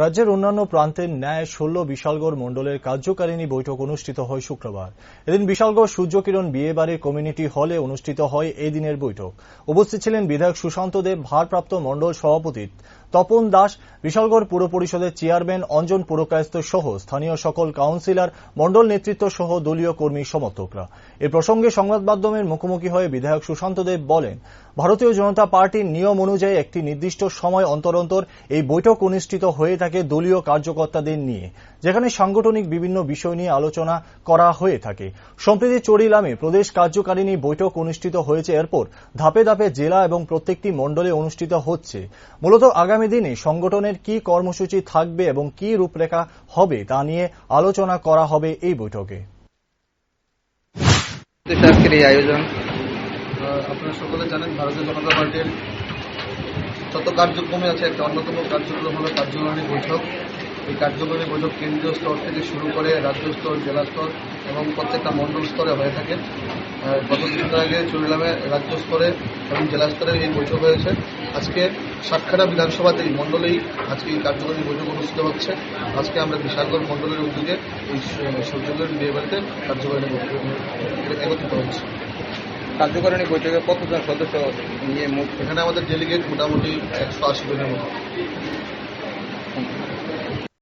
রাজ্যের অন্যান্য প্রান্তের ন্যায় ১৬ বিশালগড় মণ্ডলের কার্যকারিণী বৈঠক অনুষ্ঠিত হয় শুক্রবার। এদিন বিশালগড় সূর্যকিরণ বিয়েবাড়ির কমিউনিটি হলে অনুষ্ঠিত হয় এই দিনের বৈঠক। উপস্থিত ছিলেন বিধায়ক সুশান্ত দেব, ভারপ্রাপ্ত মণ্ডল সভাপতি তপন দাস, বিশালগড় পুর পরিষদের চেয়ারম্যান অঞ্জন পুরকায়স্থ সহ স্থানীয় সকল কাউন্সিলর, মণ্ডল নেতৃত্ব সহ দলীয় কর্মী সমর্থকরা। এ প্রসঙ্গে সংবাদ মাধ্যমের মুখোমুখি হয়ে বিধায়ক সুশান্ত দেব বলেন, ভারতীয় জনতা পার্টির নিয়ম অনুযায়ী একটি নির্দিষ্ট সময় অন্তর অন্তর এই বৈঠক অনুষ্ঠিত হয়ে থাকে দলীয় কার্যকর্তাদের নিয়ে, যেখানে সাংগঠনিক বিভিন্ন বিষয় নিয়ে আলোচনা করা হয়ে থাকে। সম্প্রতি চরিলামে প্রদেশ কার্যকারিণী বৈঠক অনুষ্ঠিত হয়েছে। এরপর ধাপে ধাপে জেলা এবং প্রত্যেকটি মণ্ডলে অনুষ্ঠিত হচ্ছে। মূলত আগামী দিনে সংগঠনের কি কর্মসূচি থাকবে এবং কি রূপরেখা হবে তা নিয়ে আলোচনা করা হবে এই বৈঠকে। আয়োজন আপনারা সকলে জানেন, ভারতীয় জনতা পার্টির যত কার্যক্রমে আছে একটা অন্যতম কার্যক্রম হল কার্যকারিণী বৈঠক। এই কার্যকারিণী বৈঠক কেন্দ্রীয় স্তর থেকে শুরু করে রাজ্য স্তর, জেলা স্তর এবং প্রত্যেকটা মণ্ডল স্তরে হয়ে থাকে। গত কিছুদিন আগে চরিলামে রাজ্য স্তরে এবং জেলা স্তরে এই বৈঠক হয়েছে। আজকে সাতক্ষীরা বিধানসভাতেই মণ্ডলেই আজকে এই কার্যকারিণী বৈঠক অনুষ্ঠিত হচ্ছে। আজকে আমরা বিশালগড় মণ্ডলের উদ্যোগে এই সূর্যকিরণ বিয়েবাড়িতে কার্যকারিণী বৈঠক একত্রিত হচ্ছে। কার্যকারিণী বৈঠকে কতজন সদস্য নিয়ে এখানে আমাদের ডেলিগেট মোটামুটি 180 জনের মতো।